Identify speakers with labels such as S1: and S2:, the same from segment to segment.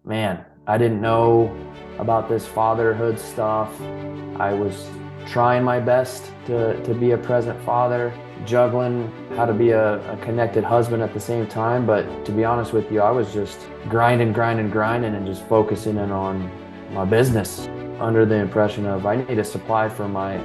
S1: man, I didn't know about this fatherhood stuff. I was trying my best to be a present father, juggling how to be a connected husband at the same time. But to be honest with you, I was just grinding, and just focusing in on my business under the impression of I need a supply for my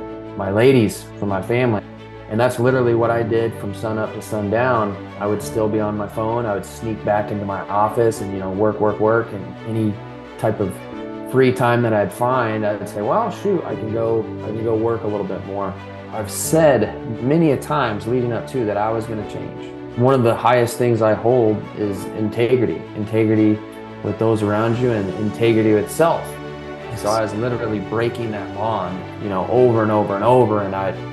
S1: ladies, for my family. And that's literally what I did from sun up to sundown. I would still be on my phone. I would sneak back into my office and, work. And any type of free time that I'd find, I'd say, well, shoot, I can go work a little bit more. I've said many a times leading up to that I was going to change. One of the highest things I hold is integrity with those around you and integrity with self. So I was literally breaking that bond, over and over and over,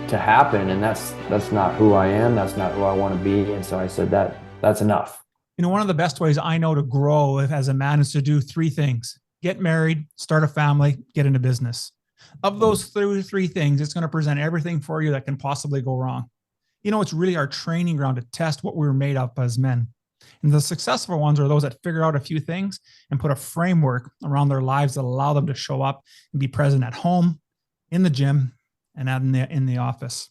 S1: to happen. And that's not who I am. That's not who I want to be. And so I said that's enough.
S2: One of the best ways I know to grow as a man is to do three things: get married, start a family, get into business. Of those three things, it's going to present everything for you that can possibly go wrong. It's really our training ground to test what we're made of as men. And the successful ones are those that figure out a few things and put a framework around their lives that allow them to show up and be present at home, in the gym, and out in the office.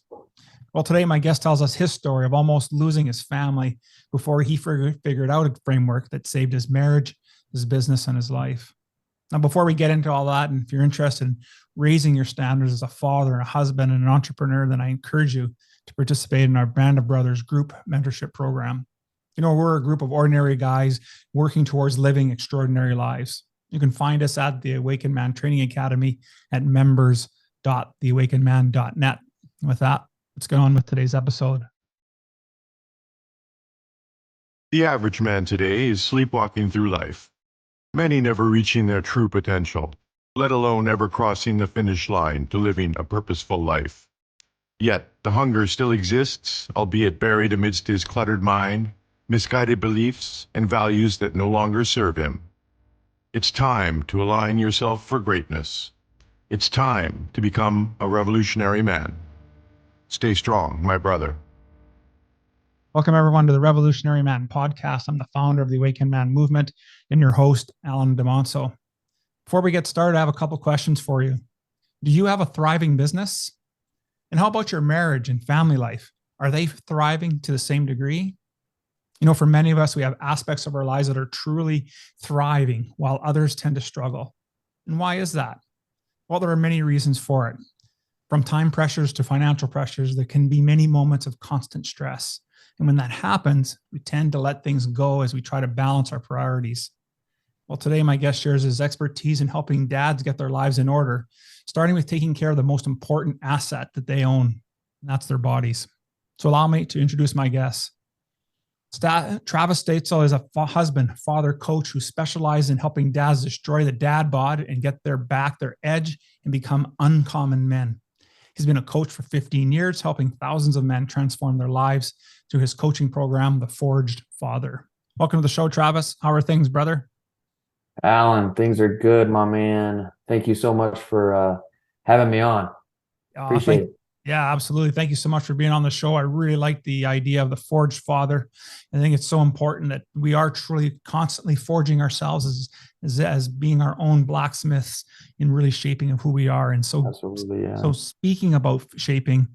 S2: Well, today my guest tells us his story of almost losing his family before he figured out a framework that saved his marriage, his business, and his life. Now, before we get into all that, and if you're interested in raising your standards as a father and a husband and an entrepreneur, then I encourage you to participate in our Band of Brothers group mentorship program. We're a group of ordinary guys working towards living extraordinary lives. You can find us at the Awakened Man Training Academy at members.theawakenedman.net. With that, let's get on with today's episode.
S3: The average man today is sleepwalking through life, many never reaching their true potential, let alone ever crossing the finish line to living a purposeful life. Yet, the hunger still exists, albeit buried amidst his cluttered mind, misguided beliefs, and values that no longer serve him. It's time to align yourself for greatness. It's time to become a revolutionary man. Stay strong, my brother.
S2: Welcome, everyone, to the Revolutionary Man podcast. I'm the founder of the Awakened Man movement and your host, Alan DeMonso. Before we get started, I have a couple questions for you. Do you have a thriving business? And how about your marriage and family life? Are they thriving to the same degree? For many of us, we have aspects of our lives that are truly thriving while others tend to struggle. And why is that? Well, there are many reasons for it. From time pressures to financial pressures, there can be many moments of constant stress. And when that happens, we tend to let things go as we try to balance our priorities. Well, today my guest shares his expertise in helping dads get their lives in order, starting with taking care of the most important asset that they own, and that's their bodies. So allow me to introduce my guest. Travis Stoetzel is a husband, father, coach who specializes in helping dads destroy the dad bod and get their edge, and become uncommon men. He's been a coach for 15 years, helping thousands of men transform their lives through his coaching program, The Forged Father. Welcome to the show, Travis. How are things, brother?
S1: Alan, things are good, my man. Thank you so much for having me on. Appreciate it.
S2: Yeah, absolutely. Thank you so much for being on the show. I really like the idea of the forged father. I think it's so important that we are truly constantly forging ourselves as being our own blacksmiths in really shaping of who we are. And so,
S1: absolutely, yeah.
S2: So speaking about shaping,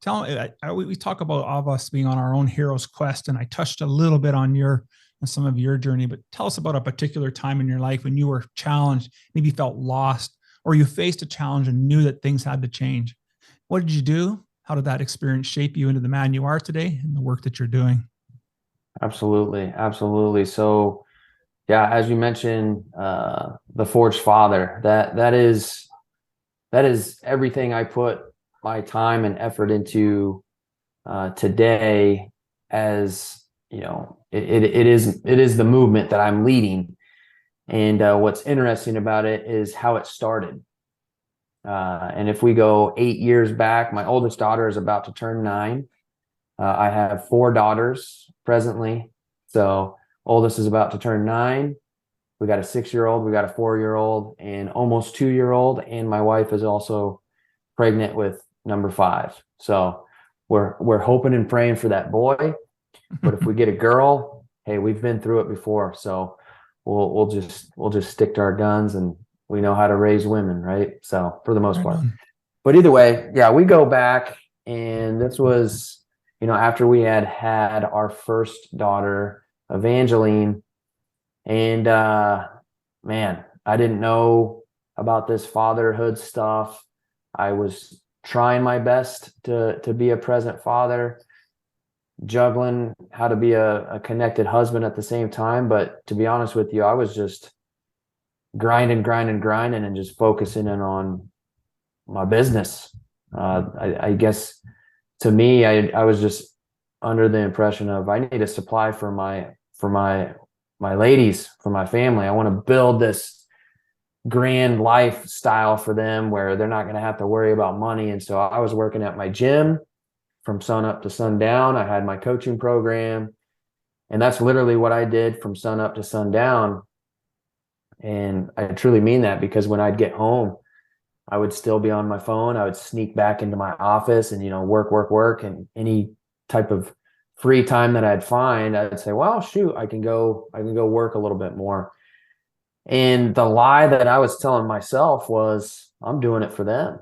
S2: we talk about all of us being on our own hero's quest, and I touched a little bit on some of your journey, but tell us about a particular time in your life when you were challenged, maybe felt lost, or you faced a challenge and knew that things had to change. What did you do? How did that experience shape you into the man you are today and the work that you're doing?
S1: Absolutely. So, yeah, as you mentioned, the forged father, that is everything I put my time and effort into today. As it is the movement that I'm leading, and what's interesting about it is how it started. And if we go 8 years back, my oldest daughter is about to turn 9. I have 4 daughters presently. So oldest is about to turn 9. We got a 6-year-old, we got a 4-year-old, and almost 2-year-old. And my wife is also pregnant with number 5. So we're hoping and praying for that boy. But if we get a girl, hey, we've been through it before. So we'll just stick to our guns, and we know how to raise women, right? So for the most
S2: Right
S1: part.
S2: on.
S1: But either way, yeah, we go back, and this was, after we had our first daughter, Evangeline, and man, I didn't know about this fatherhood stuff. I was trying my best to be a present father, juggling how to be a connected husband at the same time. But to be honest with you, I was just grinding, and just focusing in on my business. I guess to me, I was just under the impression of I need a supply for my ladies, for my family. I want to build this grand lifestyle for them where they're not going to have to worry about money. And so I was working at my gym from sun up to sundown. I had my coaching program, and that's literally what I did from sun up to sundown. And I truly mean that, because when I'd get home, I would still be on my phone. I would sneak back into my office and, work. And any type of free time that I'd find, I'd say, well, shoot, I can go work a little bit more. And the lie that I was telling myself was I'm doing it for them.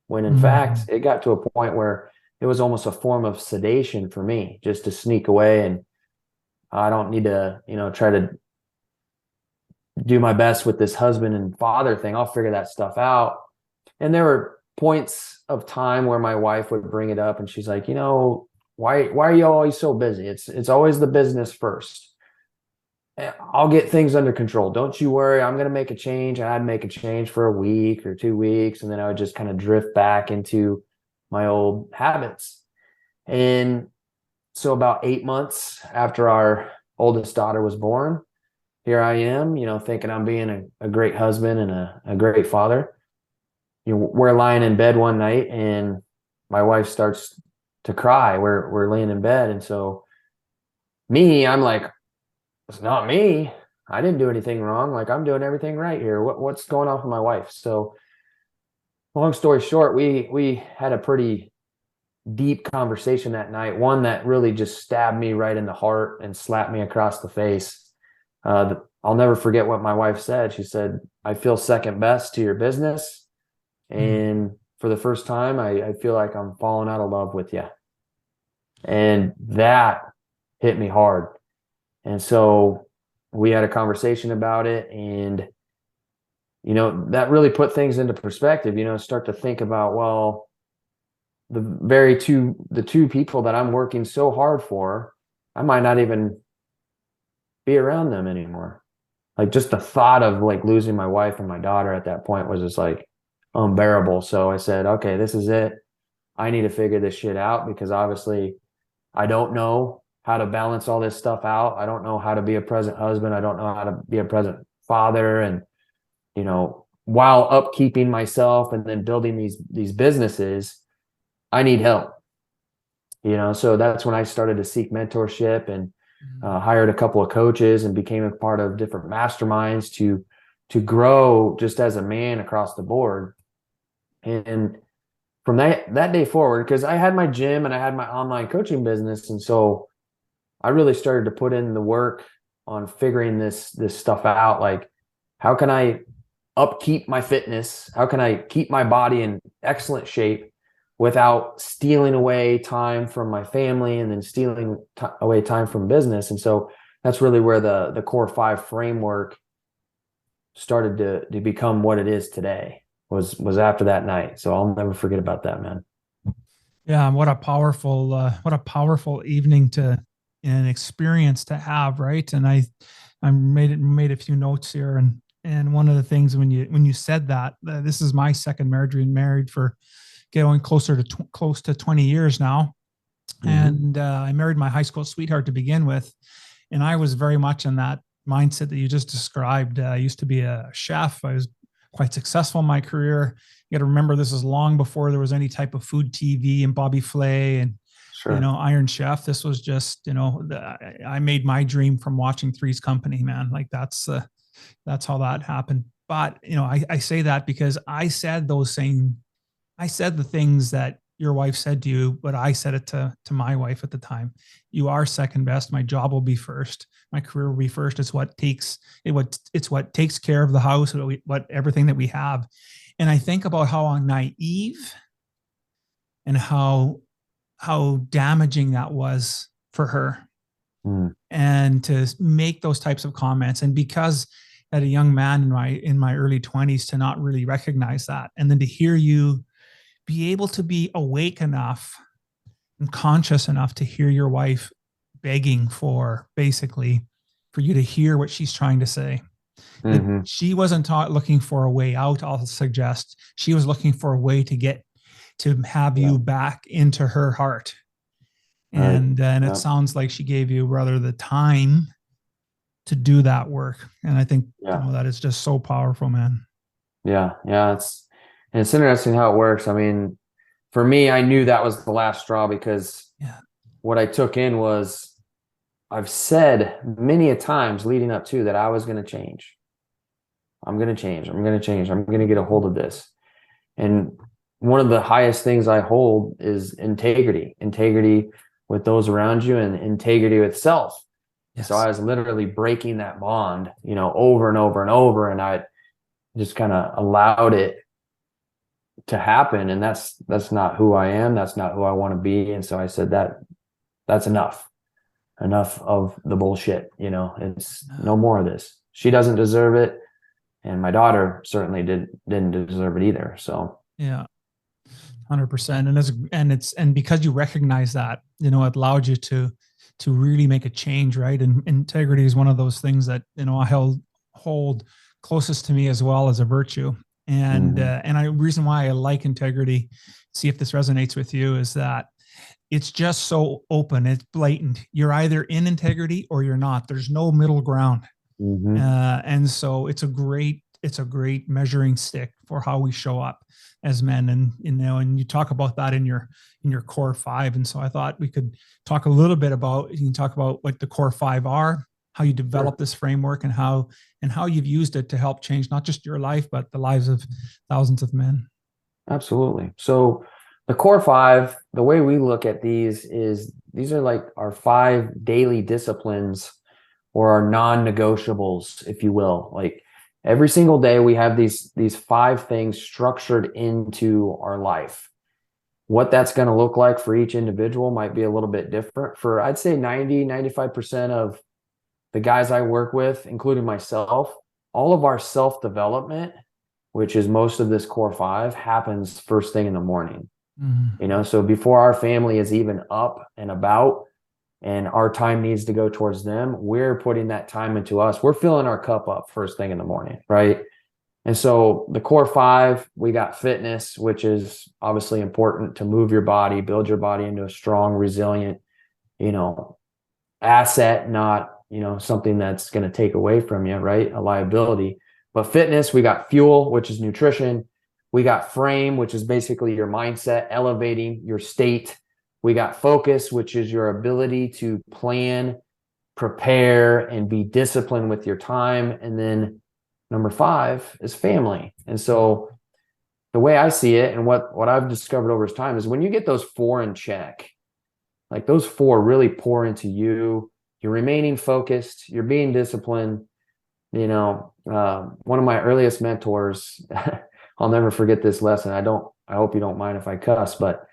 S1: When in fact, it got to a point where it was almost a form of sedation for me just to sneak away. And I don't need to, try to do my best with this husband and father thing. I'll figure that stuff out. And there were points of time where my wife would bring it up, and she's like, why are you always so busy? It's always the business first. I'll get things under control. Don't you worry. I'm going to make a change. And I'd make a change for a week or 2 weeks. And then I would just kind of drift back into my old habits. And so about 8 months after our oldest daughter was born, here I am, thinking I'm being a great husband and a great father. We're lying in bed one night, and my wife starts to cry. We're laying in bed. And so I'm like, it's not me. I didn't do anything wrong. Like, I'm doing everything right here. What's going on with my wife? So long story short, we had a pretty deep conversation that night, one that really just stabbed me right in the heart and slapped me across the face. I'll never forget what my wife said. She said, I feel second best to your business. And for the first time, I feel like I'm falling out of love with you. And that hit me hard. And so we had a conversation about it, and, that really put things into perspective, start to think about, well, the two people that I'm working so hard for, I might not even be around them anymore. Like, just the thought of like losing my wife and my daughter at that point was just like unbearable. So I said, okay, this is it. I need to figure this shit out, because obviously I don't know how to balance all this stuff out. I don't know how to be a present husband. I don't know how to be a present father. And, while upkeeping myself and then building these businesses, I need help. So that's when I started to seek mentorship, and hired a couple of coaches and became a part of different masterminds to grow just as a man across the board. And from that day forward, because I had my gym and I had my online coaching business, and so I really started to put in the work on figuring this stuff out. Like, how can I upkeep my fitness? How can I keep my body in excellent shape without stealing away time from my family and then stealing away time from business? And so that's really where the Core 5 framework started to become what it is today, was after that night. So I'll never forget about that, man.
S2: Yeah, what a powerful evening and experience to have, right? And I made a few notes here, and one of the things when you said that, this is my second marriage. We've been married for going close to 20 years now. And I married my high school sweetheart to begin with, and I was very much in that mindset that you just described. I used to be a chef. I was quite successful in my career. You got to remember, this is long before there was any type of food TV and Bobby Flay and
S1: Sure.
S2: Iron Chef. This was just, I made my dream from watching Three's Company, man. Like, that's how that happened. But I say that because I said the things that your wife said to you, but I said it to my wife at the time. You are second best. My job will be first. My career will be first. It's what takes care of the house, what everything that we have. And I think about how naive and how damaging that was for her.
S1: Mm.
S2: And to make those types of comments, and because at a young man in my early 20s, to not really recognize that, and then to hear you be able to be awake enough and conscious enough to hear your wife begging for you to hear what she's trying to say. That
S1: Mm-hmm.
S2: she wasn't looking for a way out. I'll suggest she was looking for a way to have you back into her heart. And it sounds like she gave you rather the time to do that work. And I think that is just so powerful, man.
S1: Yeah. It's interesting how it works. I mean, for me, I knew that was the last straw, because what I took in was, I've said many a times leading up to that, I was going to change. I'm going to change. I'm going to change. I'm going to get a hold of this. And one of the highest things I hold is integrity with those around you, and integrity with self. Yes. So I was literally breaking that bond, over and over and over. And I just kind of allowed it to happen. And that's not who I am. That's not who I want to be. And so I said that's enough of the bullshit. It's no more of this. She doesn't deserve it. And my daughter certainly didn't deserve it either. So,
S2: yeah. 100%. And because you recognize that, it allowed you to really make a change, right? And integrity is one of those things that, I hold closest to me as well as a virtue. And, reason why I like integrity, see if this resonates with you, is that it's just so open. It's blatant. You're either in integrity or you're not. There's no middle ground.
S1: Mm-hmm.
S2: And so it's a great measuring stick for how we show up as men. And and you talk about that in your core five. And so I thought we could talk a little bit about, you can talk about what the core five are, how you develop this framework, and how you've used it to help change not just your life, but the lives of thousands of men.
S1: Absolutely. So the core five, the way we look at these are like our 5 daily disciplines, or our non-negotiables, if you will. Like every single day we have these 5 things structured into our life. What that's going to look like for each individual might be a little bit different. For, I'd say 95% of the guys I work with, including myself, all of our self-development, which is most of this core 5, happens first thing in the morning. Mm-hmm. So before our family is even up and about, and our time needs to go towards them, we're putting that time into us. We're filling our cup up first thing in the morning, right? And so the core 5, we got fitness, which is obviously important to move your body, build your body into a strong, resilient, asset, not, something that's going to take away from you, right? A liability. But fitness, we got fuel, which is nutrition. We got frame, which is basically your mindset, elevating your state. We got focus, which is your ability to plan, prepare, and be disciplined with your time. And then number 5 is family. And so the way I see it, and what I've discovered over time, is when you get those 4 in check, like those 4 really pour into you, you're remaining focused, you're being disciplined. One of my earliest mentors, I'll never forget this lesson. I hope you don't mind if I cuss, but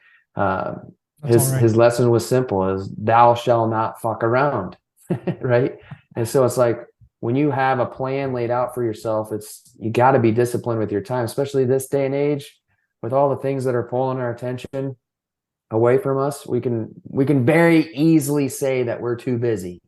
S1: his lesson was simple: is thou shall not fuck around. Right? And so it's like, when you have a plan laid out for yourself, you got to be disciplined with your time, especially this day and age, with all the things that are pulling our attention away from us. We can very easily say that we're too busy.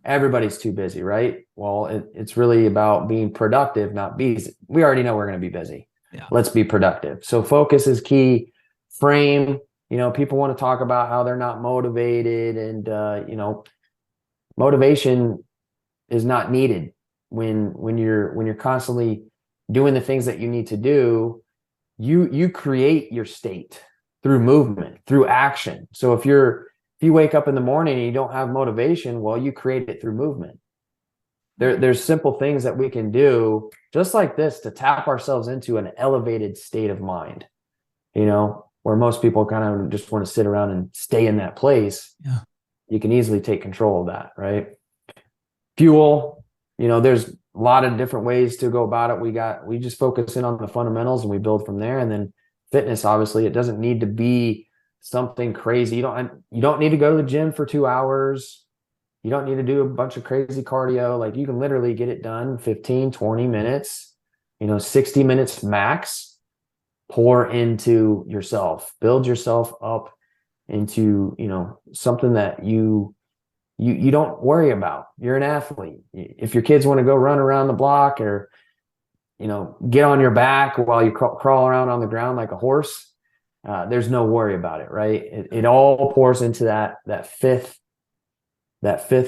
S1: Everybody's too busy, right? Well, it's really about being productive, not busy. We already know we're going to be busy. Yeah. Let's be productive. So focus is key. Frame, people want to talk about how they're not motivated, and motivation is not needed when you're constantly doing the things that you need to do. You create your state through movement, through action. So if you wake up in the morning and you don't have motivation, well, you create it through movement. There's simple things that we can do just like this to tap ourselves into an elevated state of mind. where most people kind of just want to sit around and stay in that place.
S2: Yeah.
S1: You can easily take control of that, right? Fuel, there's a lot of different ways to go about it. We just focus in on the fundamentals and we build from there. And then fitness, obviously, it doesn't need to be something crazy. You don't need to go to the gym for 2 hours. You don't need to do a bunch of crazy cardio. Like, you can literally get it done 15, 20 minutes, 60 minutes max. Pour into yourself, build yourself up into, something that you don't worry about. You're an athlete. If your kids want to go run around the block or, get on your back while you crawl around on the ground like a horse, there's no worry about it, right? It all pours into that fifth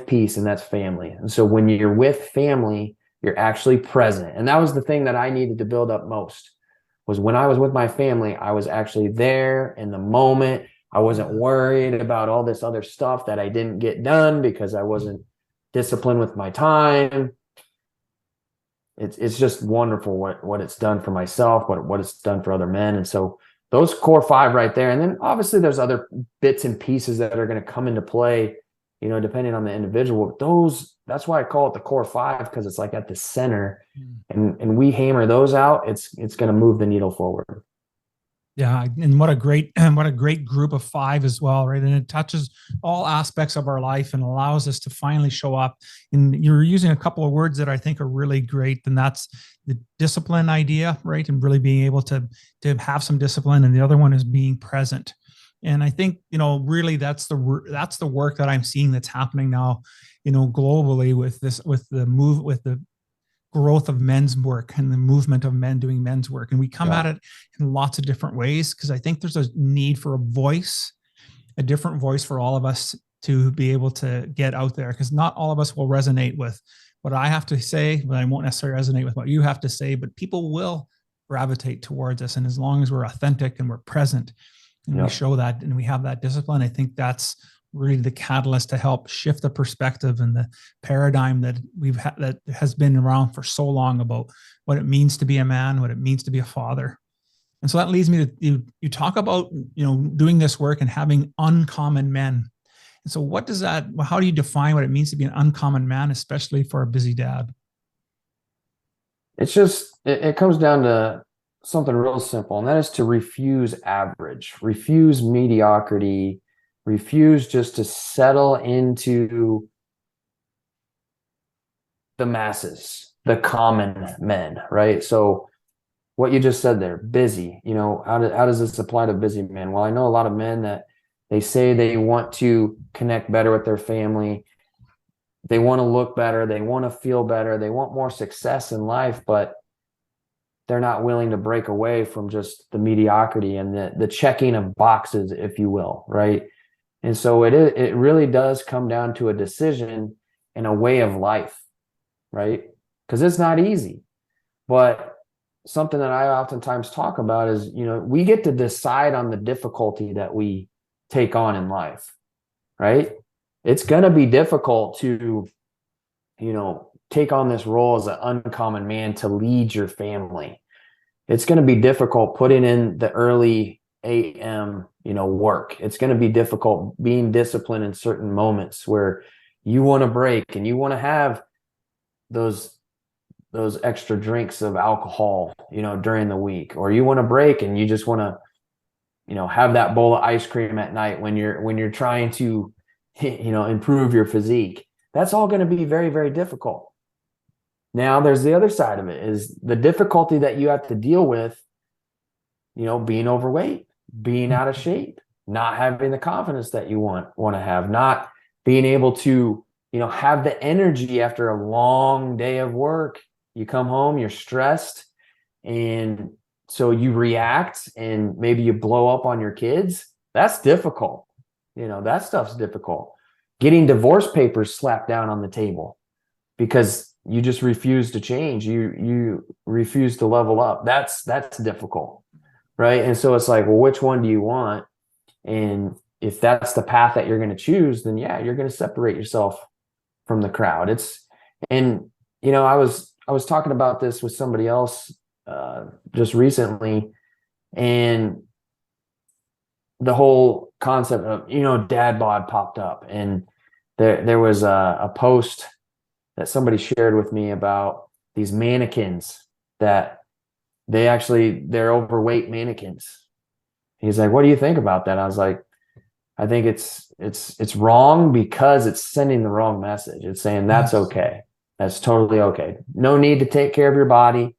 S1: piece, and that's family. And so when you're with family, you're actually present. And that was the thing that I needed to build up most, was when I was with my family, I was actually there in the moment. I wasn't worried about all this other stuff that I didn't get done because I wasn't disciplined with my time. It's just wonderful what it's done for myself, what it's done for other men. And so those core 5 right there. And then obviously there's other bits and pieces that are going to come into play, depending on the individual. That's why I call it the core 5, because it's like at the center, and we hammer those out. It's going to move the needle forward.
S2: Yeah, and what a great group of 5 as well, right? And it touches all aspects of our life and allows us to finally show up. And you're using a couple of words that I think are really great, and that's the discipline idea, right? And really being able to have some discipline, and the other one is being present. And I think, really that's the work that I'm seeing that's happening now, globally with the growth of men's work and the movement of men doing men's work. And we come at it in lots of different ways, because I think there's a need for a different voice for all of us to be able to get out there, because not all of us will resonate with what I have to say, but I won't necessarily resonate with what you have to say, but people will gravitate towards us. And as long as we're authentic and we're present and we show that and we have that discipline, I think that's really the catalyst to help shift the perspective and the paradigm that that has been around for so long about what it means to be a man, what it means to be a father. And so that leads me to you talk about, doing this work and having uncommon men. And so how do you define what it means to be an uncommon man, especially for a busy dad?
S1: It's just, it comes down to something real simple, and that is to refuse average, refuse mediocrity, refuse just to settle into the masses, the common men, right? So what you just said there, busy, how does this apply to busy men? Well, I know a lot of men that they say they want to connect better with their family. They want to look better. They want to feel better. They want more success in life, but they're not willing to break away from just the mediocrity and the checking of boxes, if you will, right? And so it really does come down to a decision and a way of life, right? Because it's not easy. But something that I oftentimes talk about is, we get to decide on the difficulty that we take on in life, right? It's going to be difficult to, take on this role as an uncommon man to lead your family. It's going to be difficult putting in the early AM, work. It's going to be difficult being disciplined in certain moments where you want to break and you want to have those extra drinks of alcohol, during the week, or you want to break and you just want to, have that bowl of ice cream at night when you're trying to, improve your physique. That's all going to be very, very difficult. Now there's the other side of it, is the difficulty that you have to deal with, being overweight, being out of shape, not having the confidence that you want to have, not being able to, have the energy after a long day of work. You come home, you're stressed, and so you react and maybe you blow up on your kids. That's difficult. That stuff's difficult. Getting divorce papers slapped down on the table because you just refuse to change. You refuse to level up. That's difficult. Right. And so it's like, well, which one do you want? And if that's the path that you're going to choose, then you're going to separate yourself from the crowd. I was talking about this with somebody else just recently, and the whole concept of, dad bod popped up, and there was a post that somebody shared with me about these mannequins that they're overweight mannequins. He's like, what do you think about that? I was like, I think it's wrong because it's sending the wrong message. It's saying that's okay. That's totally okay. No need to take care of your body.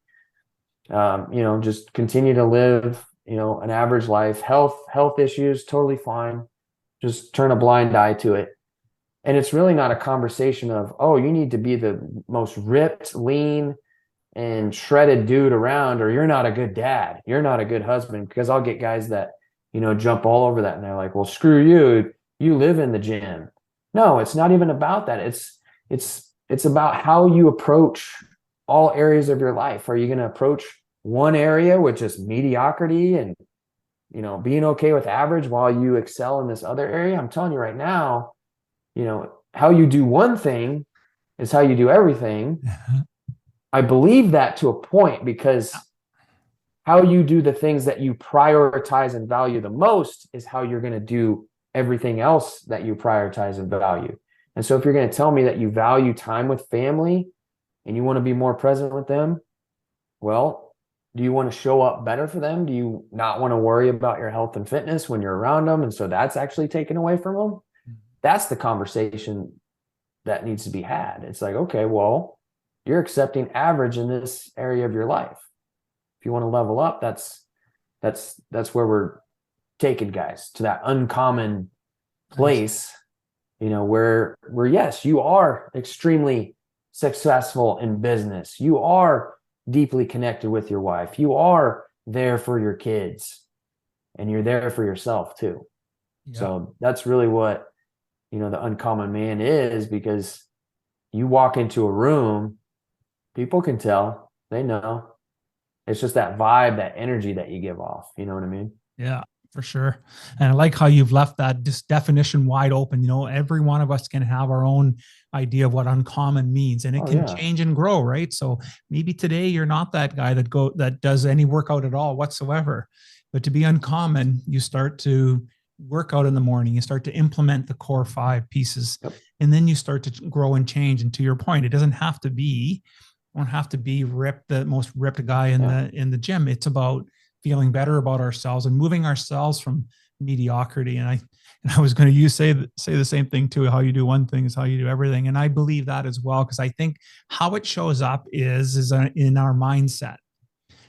S1: Just continue to live, an average life. Health issues, totally fine. Just turn a blind eye to it. And it's really not a conversation of, oh, you need to be the most ripped, lean, and shredded dude around, or you're not a good dad. You're not a good husband. Because I'll get guys that, jump all over that, and they're like, well, screw you. You live in the gym. No, it's not even about that. It's about how you approach all areas of your life. Are you going to approach one area with just mediocrity and, being okay with average while you excel in this other area? I'm telling you right now, how you do one thing is how you do everything. I believe that to a point, because how you do the things that you prioritize and value the most is how you're going to do everything else that you prioritize and value. And so if you're going to tell me that you value time with family and you want to be more present with them, well, do you want to show up better for them? Do you not want to worry about your health and fitness when you're around them? And so that's actually taken away from them. That's the conversation that needs to be had. It's like, okay, well, you're accepting average in this area of your life. If you want to level up, that's where we're taking guys to that uncommon place, where yes, you are extremely successful in business. You are deeply connected with your wife. You are there for your kids, and you're there for yourself too. Yeah. So that's really what, the uncommon man is, because you walk into a room, people can tell, they know. It's just that vibe, that energy that you give off. You know what I mean?
S2: Yeah, for sure. And I like how you've left that definition wide open. Every one of us can have our own idea of what uncommon means, and it can change and grow, right? So maybe today you're not that guy that does any workout at all whatsoever, but to be uncommon, you start to work out in the morning, you start to implement the core 5 pieces, and then you start to grow and change. And to your point, it doesn't have to be ripped, the most ripped guy in the gym. It's about feeling better about ourselves and moving ourselves from mediocrity. And I was going to say the same thing too. How you do one thing is how you do everything. And I believe that as well, because I think how it shows up is in our mindset.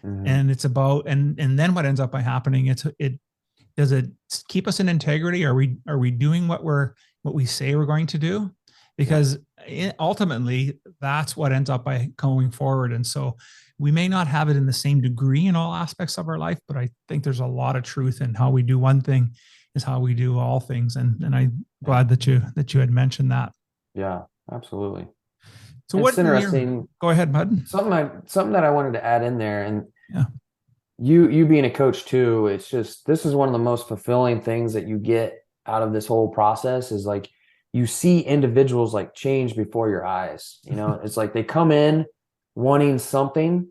S2: Mm-hmm. And it's about, and then what ends up by happening, does it keep us in integrity? Are we doing what we say we're going to do? Because ultimately that's what ends up by going forward. And so we may not have it in the same degree in all aspects of our life, but I think there's a lot of truth in how we do one thing is how we do all things. And I'm glad that you had mentioned that.
S1: Yeah, absolutely.
S2: So what's interesting? Go ahead, bud.
S1: Something that I wanted to add in there, and you being a coach too, it's just, this is one of the most fulfilling things that you get out of this whole process, is like, you see individuals like change before your eyes. It's like they come in wanting something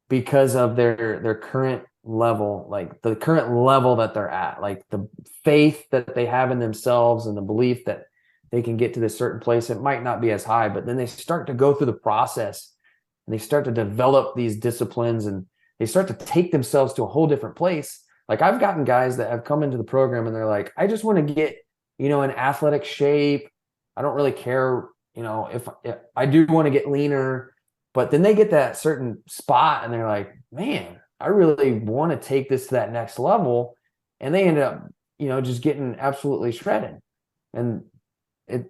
S1: because of their current level, like the current level that they're at, like the faith that they have in themselves and the belief that they can get to this certain place. It might not be as high, but then they start to go through the process and they start to develop these disciplines, and they start to take themselves to a whole different place. Like I've gotten guys that have come into the program and they're like, I just want to get, in athletic shape. I don't really care, if I do want to get leaner, but then they get that certain spot and they're like, man, I really want to take this to that next level. And they end up, just getting absolutely shredded. And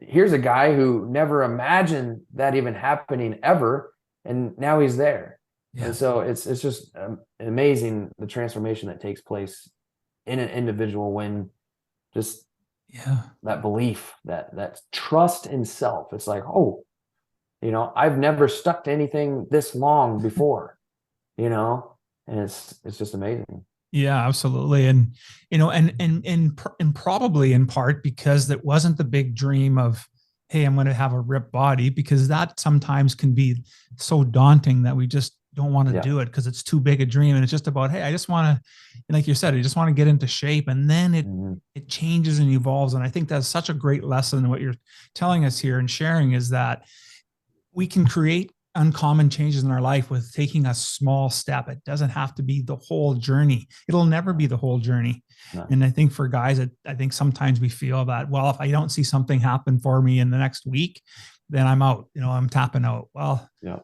S1: here's a guy who never imagined that even happening ever. And now he's there. Yeah. And so it's just amazing, the transformation that takes place in an individual when just that belief, that trust in self. It's like, oh, I've never stuck to anything this long before, and it's just amazing.
S2: Yeah, absolutely. And, and probably in part because that wasn't the big dream of, hey, I'm going to have a ripped body, because that sometimes can be so daunting that we just don't want to
S1: Yeah.
S2: do it because it's too big a dream. And it's just about, hey, I just want to, like you said, I just want to get into shape. And then it changes and evolves. And I think that's such a great lesson. What you're telling us here and sharing is that we can create uncommon changes in our life with taking a small step. It doesn't have to be the whole journey. It'll never be the whole journey.
S1: No.
S2: And I think for guys, I think sometimes we feel that, well, if I don't see something happen for me in the next week, then I'm out, I'm tapping out. Well,
S1: Yeah.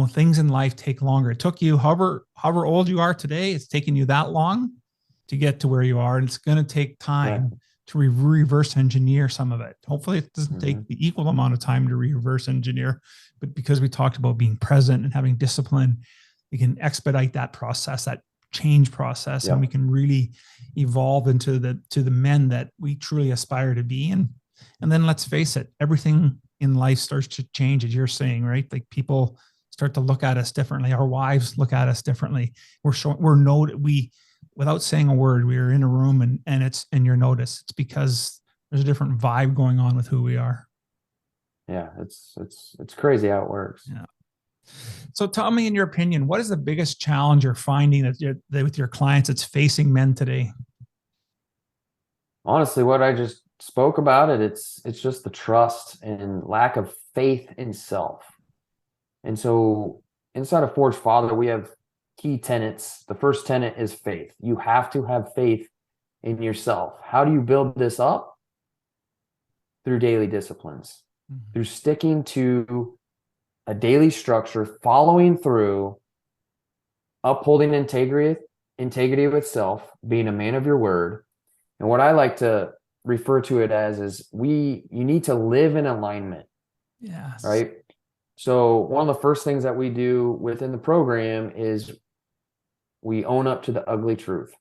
S2: Things in life take longer. It took you however old you are today, it's taken you that long to get to where you are. And it's going to take time to reverse engineer some of it. Hopefully it doesn't take the equal amount of time to reverse engineer, but because we talked about being present and having discipline, we can expedite that process, that change process, and we can really evolve into the men that we truly aspire to be. And then let's face it, everything in life starts to change, as you're saying, right? Like people start to look at us differently. Our wives look at us differently. Without saying a word, we are in a room and you're noticed. It's because there's a different vibe going on with who we are.
S1: Yeah. It's crazy how it works.
S2: Yeah. So tell me, in your opinion, what is the biggest challenge you're finding that with your clients that's facing men today?
S1: Honestly, what I just spoke about it's just the trust and lack of faith in self. And so inside of Forge Father, we have key tenets. The first tenet is faith. You have to have faith in yourself. How do you build this up? Through daily disciplines, through sticking to a daily structure, following through, upholding integrity with self, being a man of your word. And what I like to refer to it as is you need to live in alignment.
S2: Yes.
S1: Right. So one of the first things that we do within the program is we own up to the ugly truth.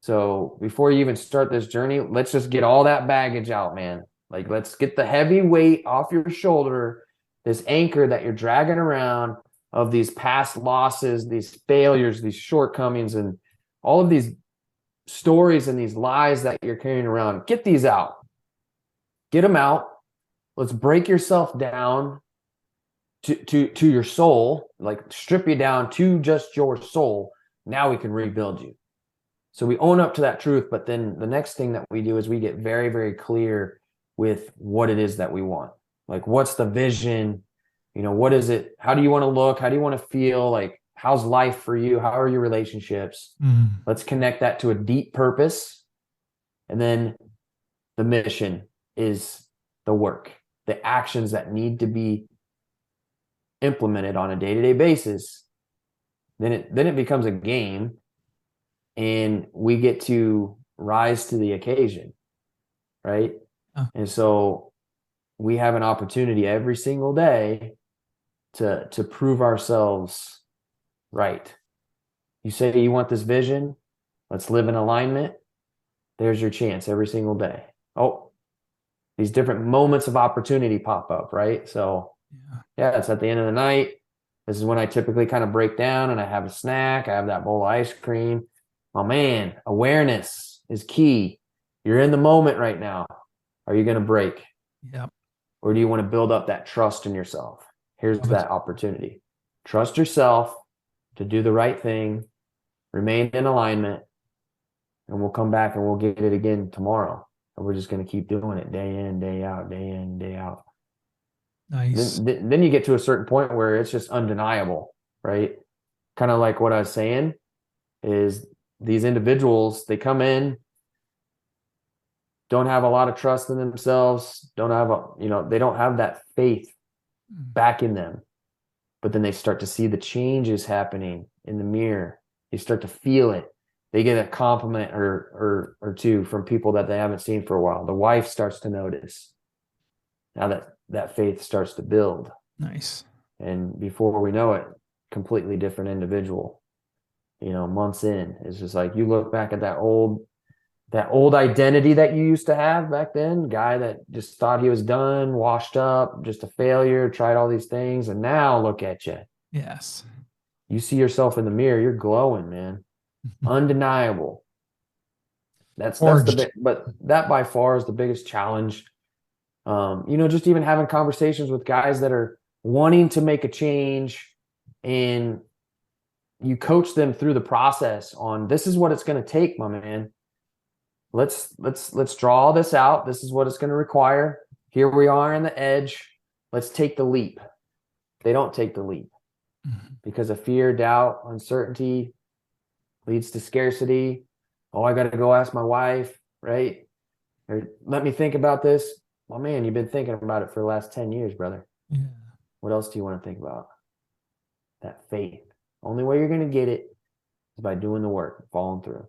S1: So before you even start this journey, let's just get all that baggage out, man. Like, let's get the heavy weight off your shoulder, this anchor that you're dragging around of these past losses, these failures, these shortcomings, and all of these stories and these lies that you're carrying around. Get these out. Get them out. Let's break yourself down to your soul, like strip you down to just your soul. Now we can rebuild you. So we own up to that truth. But then the next thing that we do is we get very, very clear with what it is that we want. Like, what's the vision? What is it? How do you want to look? How do you want to feel? Like, how's life for you? How are your relationships? Let's connect that to a deep purpose. And then the mission is the work, the actions that need to be implemented on a day-to-day basis. Then it becomes a game, and we get to rise to the occasion, right? And so we have an opportunity every single day to prove ourselves right. You say you want this vision, let's live in alignment. There's your chance every single day. Oh, these different moments of opportunity pop up, right? So yeah, it's at the end of the night. This is when I typically kind of break down and I have a snack. I have that bowl of ice cream. Oh man, awareness is key. You're in the moment right now. Are you going to break?
S2: Yep.
S1: Or do you want to build up that trust in yourself? Here's that opportunity. Trust yourself to do the right thing, remain in alignment, and we'll come back and we'll get it again tomorrow. And we're just going to keep doing it day in, day out, day in, day out.
S2: Nice.
S1: Then you get to a certain point where it's just undeniable, right? Kind of like what I was saying is these individuals, they come in, don't have a lot of trust in themselves, they don't have that faith back in them. But then they start to see the changes happening in the mirror. They start to feel it. They get a compliment or two from people that they haven't seen for a while. The wife starts to notice. Now that faith starts to build.
S2: Nice.
S1: And before we know it, completely different individual. Months in, it's just like you look back at that old identity that you used to have back then, guy that just thought he was done, washed up, just a failure, tried all these things, and now look at you.
S2: Yes.
S1: You see yourself in the mirror, you're glowing, man. Undeniable. But that by far is the biggest challenge. Just even having conversations with guys that are wanting to make a change and you coach them through the process on, this is what it's going to take, my man. Let's draw all this out. This is what it's going to require. Here we are on the edge. Let's take the leap. They don't take the leap because of fear, doubt, uncertainty leads to scarcity. Oh, I got to go ask my wife, right? Or let me think about this. Well, man, you've been thinking about it for the last 10 years, brother.
S2: Yeah.
S1: What else do you want to think about? That faith. Only way you're going to get it is by doing the work, following through.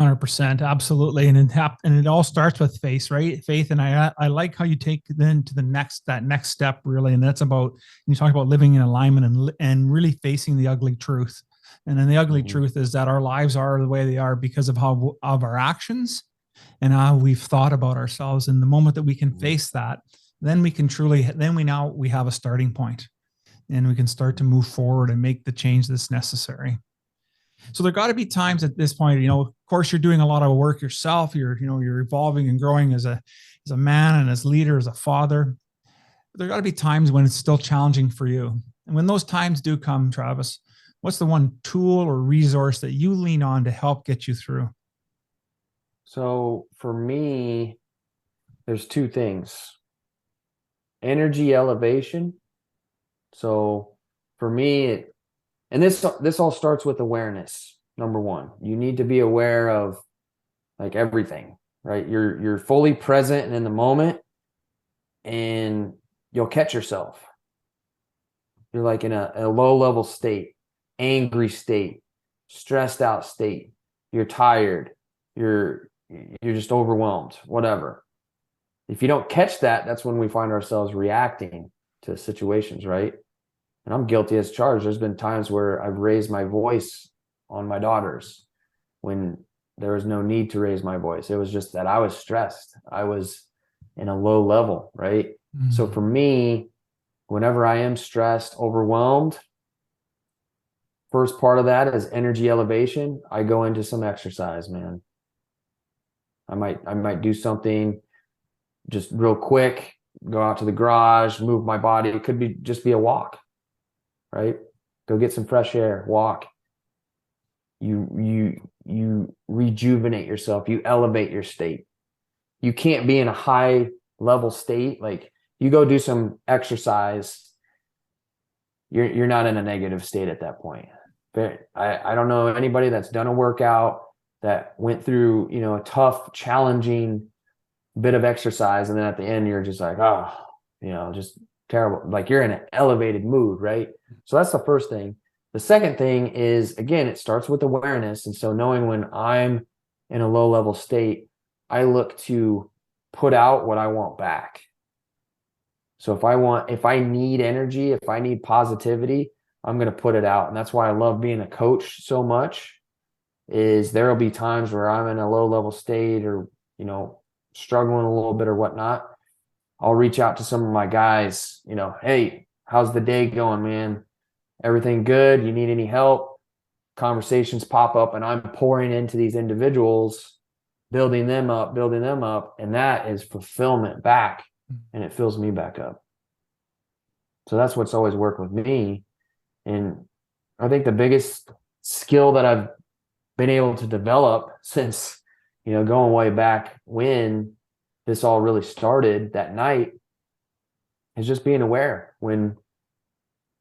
S2: 100%, absolutely, and it all starts with faith, right? Faith, and I like how you take then to that next step, really, and that's about, you talk about living in alignment and really facing the ugly truth, and then the ugly truth is that our lives are the way they are because of our actions and how we've thought about ourselves. And the moment that we can face that, then we can we have a starting point, and we can start to move forward and make the change that's necessary. So there got to be times at this point, of course, you're doing a lot of work yourself. You're evolving and growing as a man and as leader, as a father. But there got to be times when it's still challenging for you. And when those times do come, Travis, what's the one tool or resource that you lean on to help get you through?
S1: So for me, there's two things. Energy elevation. So for me, and this all starts with awareness. Number one, you need to be aware of like everything, right? You're fully present and in the moment, and you'll catch yourself. You're like in a low level state, angry state, stressed out state. You're tired. You're just overwhelmed, whatever. If you don't catch that, that's when we find ourselves reacting to situations, right? And I'm guilty as charged. There's been times where I've raised my voice on my daughters when there was no need to raise my voice. It was just that I was stressed. I was in a low level, right? Mm-hmm. So for me, whenever I am stressed, overwhelmed, first part of that is energy elevation. I go into some exercise, man. I might do something just real quick, go out to the garage, move my body. It could just be a walk. Right? Go get some fresh air, walk. You rejuvenate yourself. You elevate your state. You can't be in a high level state. Like you go do some exercise, you're not in a negative state at that point. But I don't know anybody that's done a workout that went through, a tough, challenging bit of exercise, and then at the end you're just like, just terrible. Like you're in an elevated mood, right? So that's the first thing. The second thing is, again, it starts with awareness. And so knowing when I'm in a low level state, I look to put out what I want back. So if I need energy, if I need positivity, I'm going to put it out. And that's why I love being a coach so much, is there'll be times where I'm in a low level state or, struggling a little bit or whatnot. I'll reach out to some of my guys, hey, how's the day going, man? Everything good? You need any help? Conversations pop up, and I'm pouring into these individuals, building them up. And that is fulfillment back, and it fills me back up. So that's what's always worked with me. And I think the biggest skill that I've been able to develop since, going way back when this all really started that night is just being aware when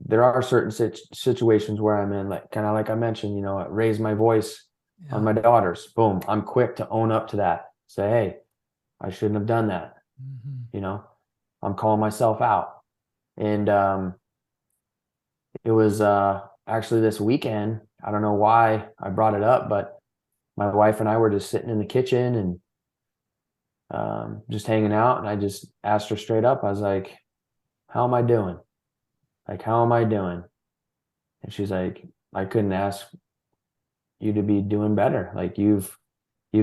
S1: there are certain situations where I'm in, like kind of like I mentioned, I raise my voice on my daughters. Boom. I'm quick to own up to that. Say, hey, I shouldn't have done that. Mm-hmm. I'm calling myself out. And it was actually this weekend. I don't know why I brought it up, but my wife and I were just sitting in the kitchen and just hanging out, and I just asked her straight up. I was like, how am I doing? Like, how am I doing? And she's like, I couldn't ask you to be doing better. Like you've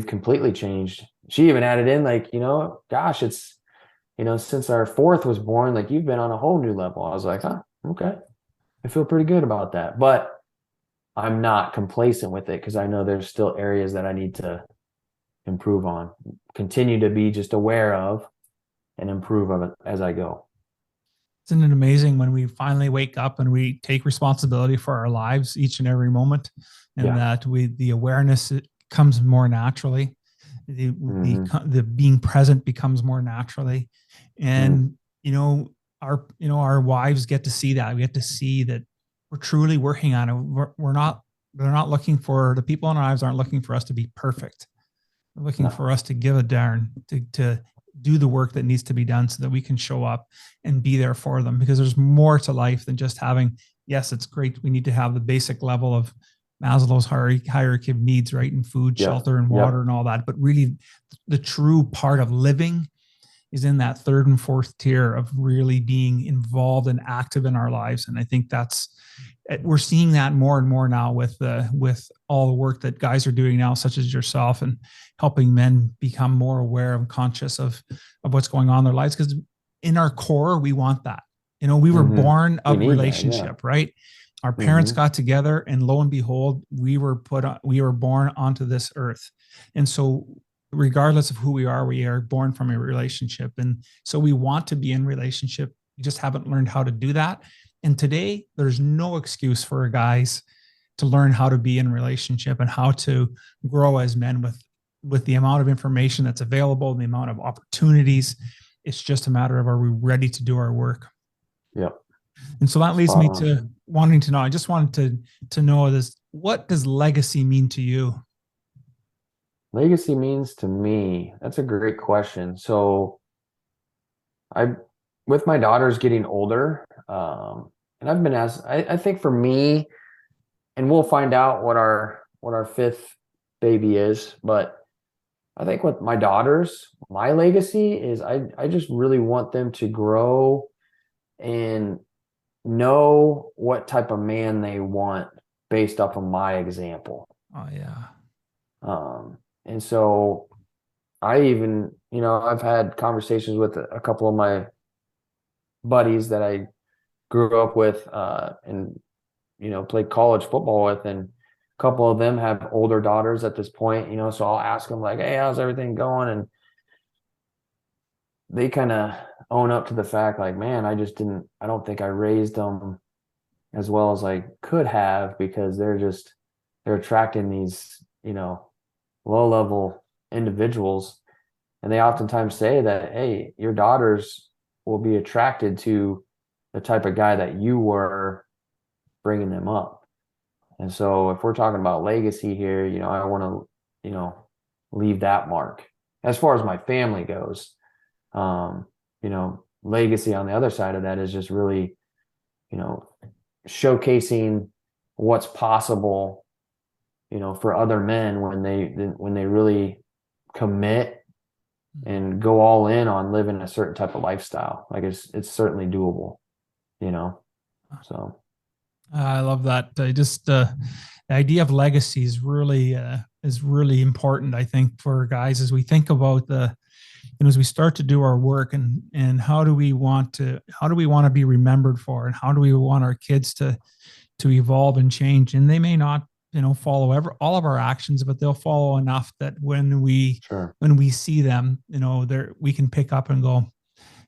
S1: completely changed. She even added in like, gosh, it's, since our fourth was born, like you've been on a whole new level. I was like, okay. I feel pretty good about that, but I'm not complacent with it because I know there's still areas that I need to improve on, continue to be just aware of and improve of it as I go.
S2: Isn't it amazing when we finally wake up and we take responsibility for our lives each and every moment, and
S1: Yeah.
S2: that the awareness comes more naturally, the being present becomes more naturally, and our wives get to see that. We get to see that we're truly working on it. We're not. They're not looking for, the people in our lives aren't looking for us to be perfect. They're looking for us to give a darn, to do the work that needs to be done so that we can show up and be there for them, because there's more to life than just having, yes, it's great. We need to have the basic level of Maslow's hierarchy of needs, right? And food, shelter, and water and all that. But really the true part of living is in that third and fourth tier of really being involved and active in our lives. And I think we're seeing that more and more now with all the work that guys are doing now, such as yourself, and helping men become more aware and conscious of what's going on in their lives. Because in our core, we want that. We were born of relationship, right? Our parents got together, and lo and behold, we were born onto this earth. And so regardless of who we are born from a relationship. And so we want to be in relationship. We just haven't learned how to do that. And today there's no excuse for guys to learn how to be in relationship and how to grow as men with the amount of information that's available and the amount of opportunities. It's just a matter of, are we ready to do our work?
S1: Yep.
S2: And so that leads me to wanting to know, I just wanted to know this, what does legacy mean to you?
S1: Legacy means to me, that's a great question. So with my daughters getting older, and I've been asked, I think for me, and we'll find out what our fifth baby is, but I think with my daughters, my legacy is I just really want them to grow and know what type of man they want based off of my example.
S2: Oh yeah.
S1: And so I even, I've had conversations with a couple of my buddies that I grew up with, and, played college football with, and a couple of them have older daughters at this point, so I'll ask them like, hey, how's everything going? And they kind of own up to the fact like, man, I don't think I raised them as well as I could have, because they're attracting these, low level individuals. And they oftentimes say that, hey, your daughters will be attracted to the type of guy that you were bringing them up. And so if we're talking about legacy here, I want to, leave that mark. As far as my family goes, legacy on the other side of that is just really, showcasing what's possible, for other men when they really commit and go all in on living a certain type of lifestyle. Like it's certainly doable, so.
S2: I love that. The idea of legacy is really important, I think, for guys, as we think about as we start to do our work, and how do we want to be remembered for, and how do we want our kids to evolve and change. And they may not, follow all of our actions, but they'll follow enough that when we see them, we can pick up and go,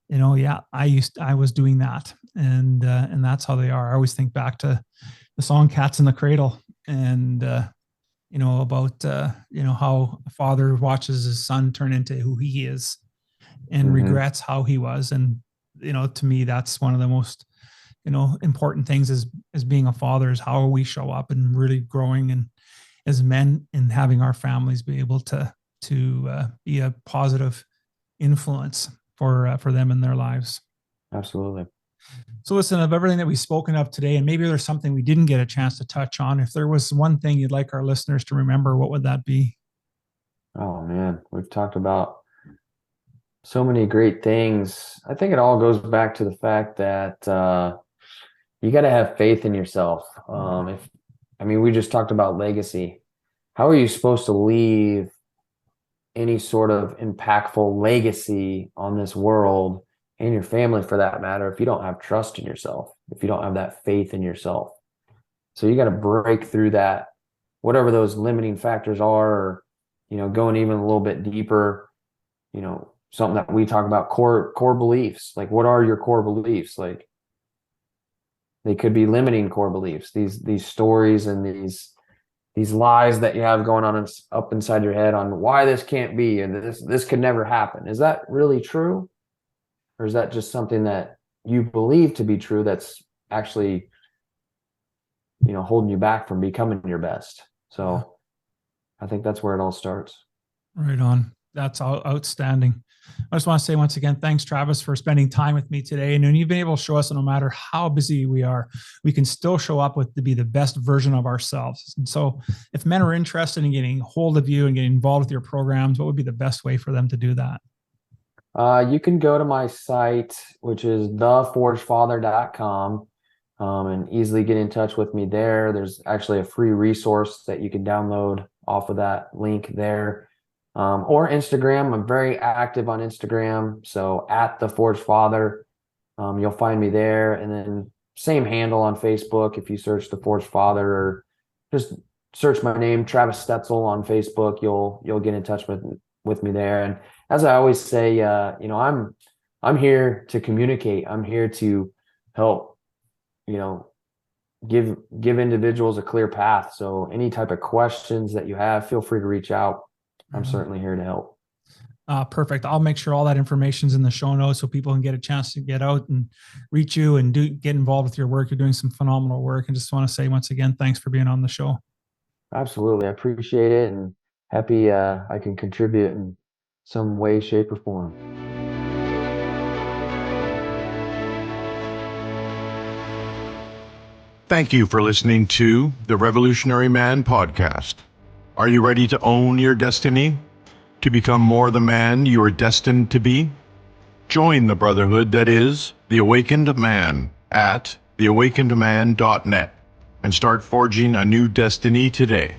S2: yeah, I was doing that. And that's how they are. I always think back to the song Cats in the Cradle, and, about, how a father watches his son turn into who he is and regrets how he was. And, to me, that's one of the most, important things as being a father, is how we show up and really growing, and as men, and having our families be able to be a positive influence for them in their lives.
S1: Absolutely.
S2: So listen, of everything that we've spoken of today, and maybe there's something we didn't get a chance to touch on, if there was one thing you'd like our listeners to remember, what would that be?
S1: Oh man, we've talked about so many great things. I think it all goes back to the fact that you got to have faith in yourself. We just talked about legacy. How are you supposed to leave any sort of impactful legacy on this world, and your family for that matter, if you don't have trust in yourself, if you don't have that faith in yourself? So you got to break through that, whatever those limiting factors are, or, going even a little bit deeper, something that we talk about, core beliefs. Like, what are your core beliefs? Like, they could be limiting core beliefs, these stories and these lies that you have going on up inside your head on why this can't be and this could never happen. Is that really true? Or is that just something that you believe to be true that's actually, holding you back from becoming your best? So I think that's where it all starts.
S2: Right on. That's outstanding. I just want to say once again, thanks, Travis, for spending time with me today. And you've been able to show us that no matter how busy we are, we can still show up to be the best version of ourselves. And so if men are interested in getting hold of you and getting involved with your programs, what would be the best way for them to do that?
S1: You can go to my site, which is theforgefather.com, and easily get in touch with me there. There's actually a free resource that you can download off of that link there. Or Instagram. I'm very active on Instagram. So at the Forged Father, you'll find me there. And then same handle on Facebook. If you search the Forged Father or just search my name, Travis Stoetzel, on Facebook, you'll get in touch with me there. And as I always say, I'm here to communicate. I'm here to help, give individuals a clear path. So any type of questions that you have, feel free to reach out. I'm certainly here to help.
S2: Perfect. I'll make sure all that information's in the show notes so people can get a chance to get out and reach you and get involved with your work. You're doing some phenomenal work. And just want to say once again, thanks for being on the show.
S1: Absolutely. I appreciate it and happy I can contribute in some way, shape, or form.
S3: Thank you for listening to the Revolutionary Man podcast. Are you ready to own your destiny? To become more the man you are destined to be? Join the brotherhood that is the Awakened Man at theawakenedman.net and start forging a new destiny today.